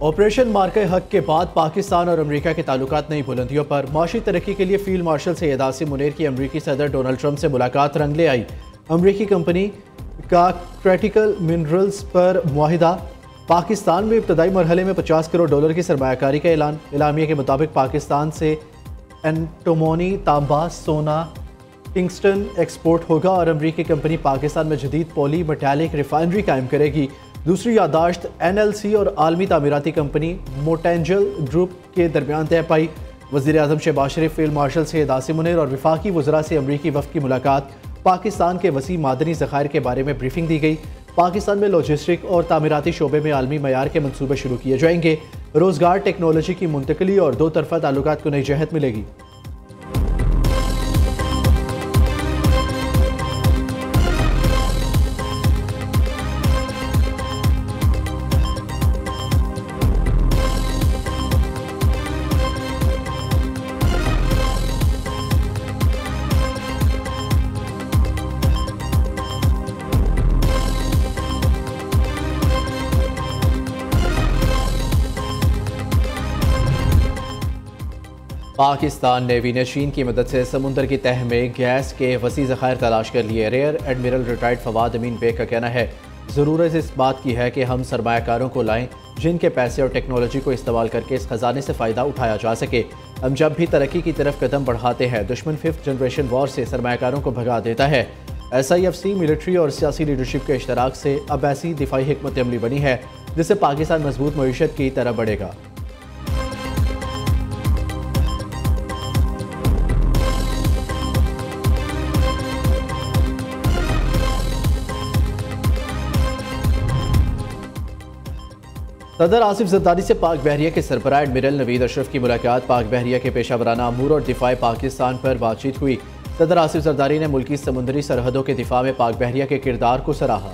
Operation मार्के हक के बाद पाकिस्तान और अमेरिका के ताल्लुकात नई बुलंदियों पर। माशी तरक्की के लिए फील्ड मार्शल सैयद आसिम मुनीर की अमेरिकी सदर डोनाल्ड ट्रंप से मुलाकात रंग ले आई। अमेरिकी कंपनी का क्रिटिकल मिनरल्स पर मुआहिदा। पाकिस्तान में इब्तदाई मरहले में $50 करोड़ की सरमायाकारी का ऐलान। एलामिया के मुताबिक पाकिस्तान से एंटोमोनी, तांबा, सोना, किंगस्टन एक्सपोर्ट होगा और अमेरिकी कंपनी पाकिस्तान में जदीद पॉली मेटालिक रिफाइनरी कायम करेगी। दूसरी यादाश्त NLC और आलमी तामीराती कंपनी मोटेंजल ग्रुप के दरमियान तय पाई। वज़ीर-ए-आज़म शहबाज शरीफ, फील्ड मार्शल सैयद आसिम मुनीर और वफाकी वज़रा से अमरीकी वफ़द की मुलाकात। पाकिस्तान के वसी मादनी ज़खायर के बारे में ब्रीफिंग दी गई। पाकिस्तान में लॉजिस्टिक और तामीराती शोबे में आलमी मयार के मनसूबे शुरू किए जाएंगे। रोज़गार, टेक्नोलॉजी की मुंतकली और दो तरफ़ा ताल्लुकात को नई जहत मिलेगी। पाकिस्तान नेवी ने चीन की मदद से समुद्र की तह में गैस के वसी ज़खायर तलाश कर लिए। रेयर एडमिरल रिटायर्ड फवाद अमीन बेग का कहना है, ज़रूरत इस बात की है कि हम सरमायाकारों को लाएं जिनके पैसे और टेक्नोलॉजी को इस्तेमाल करके इस खजाने से फ़ायदा उठाया जा सके। हम जब भी तरक्की की तरफ कदम बढ़ाते हैं, दुश्मन 5th जनरेशन वॉर से सरमायाकारों को भगा देता है। SIFC मिलिट्री और सियासी लीडरशिप के इश्तराक से अब ऐसी दिफाई हिकमत अमली बनी है जिससे पाकिस्तान मजबूत मईशत की तरफ बढ़ेगा। सदर आसिफ जरदारी से पाक बहरिया के सरबराह एडमिरल नवीद अशरफ की मुलाकात। पाक बहरिया के पेशा वराना अमूर और दिफाए पाकिस्तान पर बातचीत हुई। सदर आसिफ जरदारी ने मुल्की समुद्री सरहदों के दिफा में पाक बहरिया के किरदार को सराहा।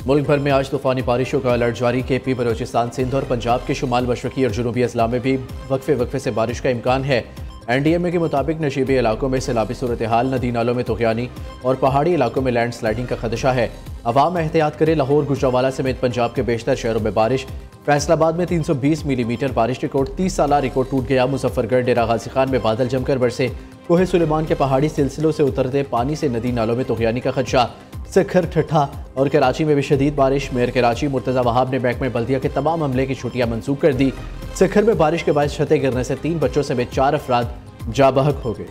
मुल्क भर में आज तूफानी बारिशों का अलर्ट जारी। KP, बलोचिस्तान, सिंध और पंजाब के शुमाल मशरकी और जनूबी अजला में भी वक्फे से बारिश का इम्कान है। NDMA के मुताबिक नशीबी इलाकों में सैलाबी सूरत हाल, नदी नालों में तुग़यानी और पहाड़ी इलाकों में लैंड स्लाइडिंग का खदशा है। अवाम एहतियात करें। लाहौर, गुजरांवाला समेत पंजाब के बेशतर शहरों में बारिश। फैसलाबाद में 320 मिलीमीटर बारिश रिकॉर्ड। 30 साला रिकॉर्ड टूट गया। मुजफ्फरगढ़, डेरा गाजी खान में बादल जमकर बरसे। कोहे सुलेमान के पहाड़ी सिलसिलों से उतरते पानी से नदी नालों में तुग़यानी का खदशा। सिखर, ठट्ठा और कराची में भी शदीद बारिश। मेयर कराची मुर्तज़ा वहाब ने महकमे बल्दिया के तमाम अमले की छुट्टियां मनसूख कर दी। सिखर में बारिश के बाद छतें गिरने से 3 बच्चों समेत 4 अफराद जाबहक हो गए।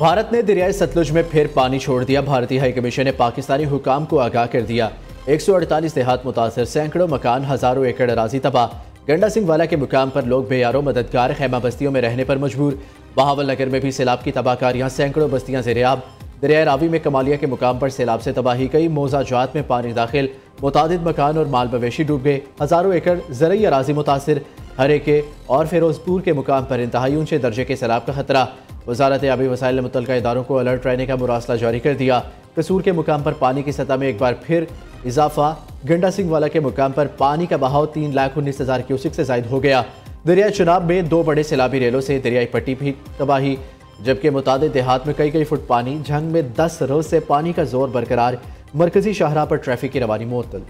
भारत ने दरियाई सतलुज में फिर पानी छोड़ दिया। भारतीय हाई कमीशन ने पाकिस्तानी हुकाम को आगाह कर दिया। 148 देहात मुतासर, सैकड़ों मकान, हजारों एकड़ अराजी तबाह। गंडा सिंह वाला के मुकाम पर लोग बेयारों मददगार, खैमा बस्तियों में रहने पर मजबूर। बहावल नगर में भी सैलाब की तबाहकारियां, सैकड़ों बस्तियां ज़ेर-ए-आब। दरिया रावी में कमालिया के मुकाम पर सैलाब से तबाही। कई मौज़ाजात में पानी दाखिल, मुतादिद मकान और माल मवेशी डूब गए। हजारों एकड़ ज़रई अराजी मुतासर। हरेके और फिरोजपुर के मुकाम पर इंतहाई ऊंचे दर्जे के सैलाब का खतरा। वजारत आबी वसाइल ने मुतल्लिका इदारों को अलर्ट रहने का मुरासला जारी कर दिया। कसूर के मुकाम पर पानी की सतह में एक बार फिर इजाफा। गंडा सिंह वाला के मुकाम पर पानी का बहाव 3,19,000 क्यूसिक से जायद हो गया। दरिया चुनाब में 2 बड़े सैलाबी रेलों से दरियाई पट्टी भी तबाही, जबकि मुतादिद देहात में कई फुट पानी। जंग में 10 रोज से पानी का जोर बरकरार। मरकजी शाहराह पर ट्रैफिक की रवानी मुअत्तल।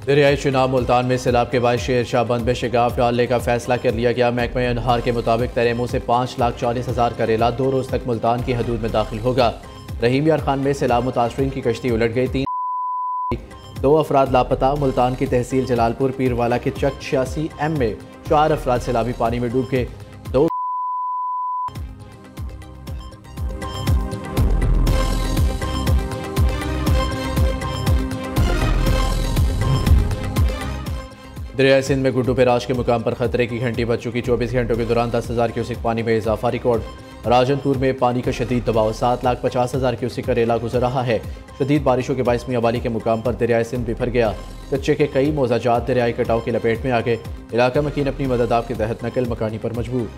दरियाई चुनाव मुल्तान में सैलाब के बाद शेर शाह बंद में शिगाफ डालने का फैसला कर लिया गया। महकमा अनहार के मुताबिक तरेमू से 5,40,000 का रेला 2 रोज तक मुल्तान की हदूद में दाखिल होगा। रहीम यार खान में सैलाब मुतासरीन की कश्ती उलट गई। 2 अफराद लापता। मुल्तान की तहसील जलालपुर पीरवाला के चक 86M में 4 अफराद सैलाबी पानी में डूब गए। दरिया सिंध में गुड्डू पेराज के मुकाम पर खतरे की घंटी बज चुकी। 24 घंटों के दौरान 10,000 क्यूसिक पानी में इजाफा रिकॉर्ड। राजनपुर में पानी का शदीद दबाव, 7,50,000 क्यूसिक का रेला गुजर रहा है। शदीद बारिशों के बायस मियांवाली के मुकाम पर दरिया सिंध बिफर गया। कच्चे के कई मोजाजात दरियाई कटाव की लपेट में आ गए। इलाका मकीन अपनी मदद आपके तहत नकल मकानी पर मजबूर।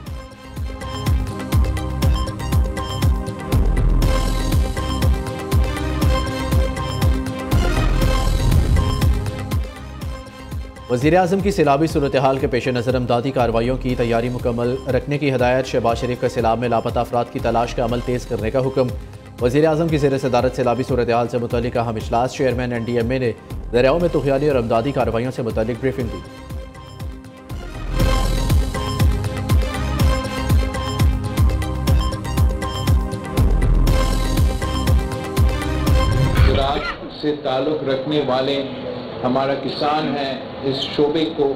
वज़ीर-ए-आज़म की सैलाबी सूरत हाल के पेश नज़र अमदादी कार्रवाइयों की तैयारी मुकम्मल रखने की हदायत। शहबाज शरीफ का सैलाब में लापता अफराद की तलाश का अमल तेज़ करने का हुक्म। वज़ीर-ए-आज़म की ज़ेर सदारत सैलाबी सूरत हाल से मुतल्लिक़ अहम इजलास। चेयरमैन NDMA ने दरियाओं में तुग़यानी और अमदादी कार्रवाइयों से मुतल्लिक़ ब्रीफिंग दी। से ताल्लुक़ रखने वाले हमारा किसान है, इस शोबे को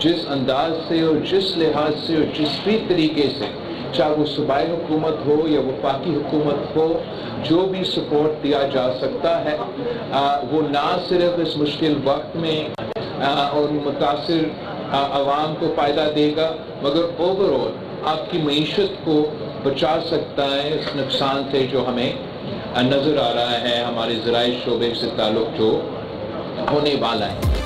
जिस अंदाज से और जिस लिहाज से और जिस भी तरीके से, चाहे वो सूबाई हुकूमत हो या वफाकी हुकूमत हो, जो भी सपोर्ट दिया जा सकता है वो ना सिर्फ इस मुश्किल वक्त में और मुतासिर आवाम को फ़ायदा देगा, मगर ओवरऑल आपकी मईशत को बचा सकता है इस नुकसान से जो हमें नज़र आ रहा है हमारे ज़राई शोबे से ताल्लुक़ जो होने वाला है।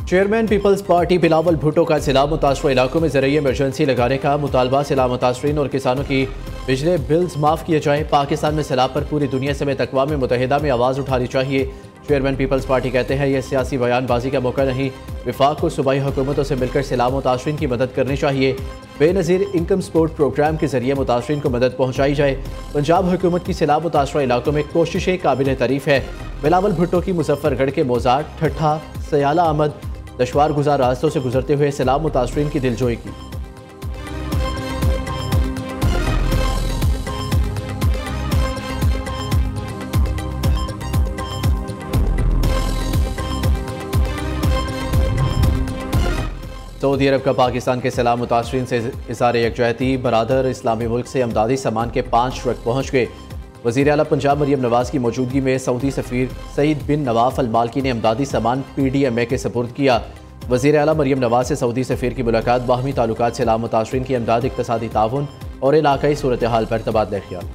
Chairman people's party Bilawal Bhutto का सैलाब मुतासर इलाकों में ज़रूरी इमरजेंसी लगाने का मुतालबा। सैलाब मुतासरीन और किसानों की बिजली बिल्स माफ़ किए जाएँ। पाकिस्तान में सैलाब पर पूरी दुनिया समेत अक़वाम मुत्तहिदा में आवाज़ उठानी चाहिए। चेयरमैन पीपल्स पार्टी कहते हैं यह सियासी बयानबाजी का मौका नहीं, विफाक को सूबाई हुकूमतों से मिलकर सैलाब मुतासरीन की मदद करनी चाहिए। बेनज़ीर इनकम सपोर्ट प्रोग्राम के जरिए मुतासरीन को मदद पहुँचाई जाए। पंजाब हुकूमत की सैलाब मुतासर इलाकों में कोशिशें काबिल तारीफ़ है। बिलावल भुट्टो की मुजफ्फरगढ़ के मोजाट, ठट्ठा, सयाला अहमद दुश्वार गुजार रास्तों से गुजरते हुए सैलाब मुतासरीन की दिलजोई की। सऊदी अरब का पाकिस्तान के सैलाब मुतासरीन से इज़हार यकजहती। बरादर इस्लामी मुल्क से अमदादी सामान के 5 ट्रक पहुँच गए। वज़ीर आला पंजाब मरियम नवाज़ की मौजूदगी में सऊदी सफ़ीर सईद बिन नवाफ अल मालकी ने अमदादी सामान PDMA के सपुर्द किया। वज़ीर आला मरियम नवाज़ से सऊदी सफ़ीर की मुलाकात, बाहमी ताल्लुकात, सैलाब मुतासरीन की अमदाद, इक़्तिसादी ताउन और इलाकाई सूरत हाल पर तबादला ख्याल।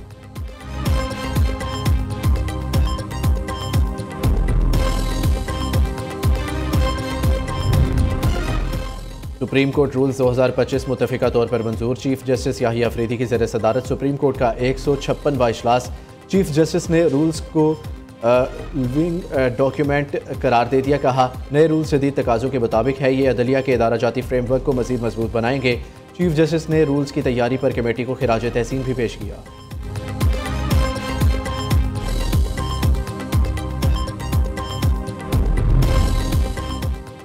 सुप्रीम कोर्ट रूल्स 2025 मुतफ़िका तौर पर मंजूर। चीफ जस्टिस याहिया अफरीदी की ज़ेर सदारत सुप्रीम कोर्ट का 156वां इजलास। चीफ जस्टिस ने रूल्स को लिविंग डॉक्यूमेंट करार दे दिया। कहा नए रूल्स जदीद तकाज़ों के मुताबिक है, ये अदलिया के इदारा जाती फ्रेमवर्क को मज़ीद मजबूत बनाएंगे। चीफ जस्टिस ने रूल्स की तैयारी पर कमेटी को खिराज तहसीन भी पेश किया।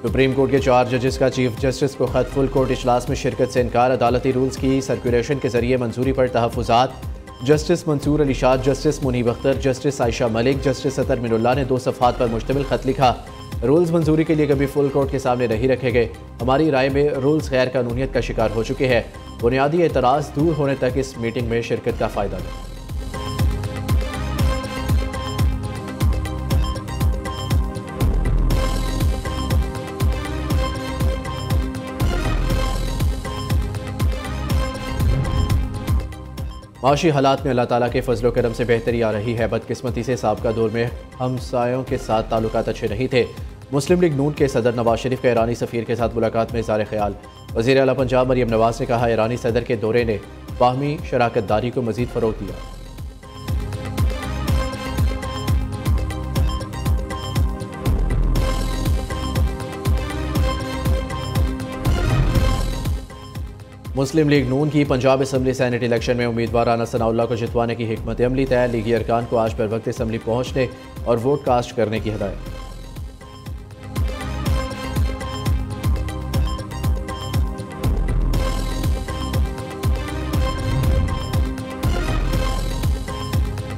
सुप्रीम कोर्ट के 4 जजेस का चीफ जस्टिस को खत। फुल कोर्ट इजलास में शिरकत से इनकार। अदालती रूल्स की सर्कुलेशन के जरिए मंजूरी पर तहफ़्फ़ुज़ात। Justice Mansoor Ali Shah, justice Munib Akhtar, justice Ayesha Malik, justice Athar Minallah ने 2 सफ़हात पर मुश्तमिल खत लिखा। रूल्स मंजूरी के लिए कभी फुल कोर्ट के सामने नहीं रखे गए। हमारी राय में रूल्स गैर कानूनियत का शिकार हो चुके हैं। बुनियादी एतराज़ दूर होने तक इस मीटिंग में शिरकत का फ़ायदा नहीं। माशी हालात में अल्लाह ताला के फजल करम से बेहतरी आ रही है। बदकिस्मती से साबका दौर में हमसायों के साथ ताल्लुकात अच्छे नहीं थे। मुस्लिम लीग नून के सदर नवाज शरीफ का ईरानी सफ़ीर के साथ मुलाकात में इज़हार ख्याल। वज़ीर आला पंजाब मरियम नवाज़ ने कहा ईरानी सदर के दौरे ने बाहमी शराकतदारी को मज़ीद फ़रोग़ दिया। मुस्लिम लीग नून की पंजाब असम्बली सैनेट इलेक्शन में उम्मीदवार राना सनाउल्लाह को जितवाने की हिकमत अमली तय। लीगी अरकान को आज बर वक्त असम्बली पहुँचने और वोट कास्ट करने की हिदायत।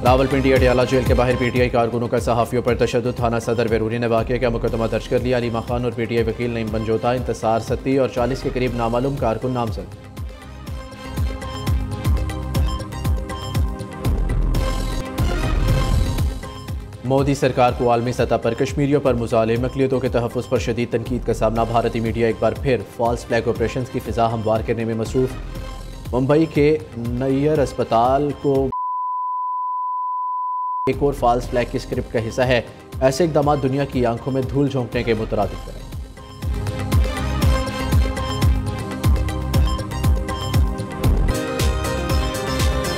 रावलपिंडी अडियाला जेल के बाहर PTI कारकुनों का सहाफ़ियों पर तशद्दुद। थाना सदर बैरूनी ने वाक़े का मुकदमा दर्ज कर लिया। अलीमा खान और PTI वकील नईम बनजोता, इंतसार सत्ती और 40 के करीब नामालूम कारकुन नामजद। मोदी सरकार को आलमी सतह पर कश्मीरियों पर मुजालिम अक़लियतों के तहफ़्फ़ुज़ पर शदीद तनकीद का सामना। भारतीय मीडिया एक बार फिर फॉल्स फ्लैग ऑपरेशन की फ़िज़ा हमवार करने में मसरूफ़। मुंबई के नैयर अस्पताल को एक और फॉल्स फ्लैग की स्क्रिप्ट का हिस्सा है। ऐसे इक़दाम दुनिया की आंखों में धूल झोंकने के मुतरादिफ हैं।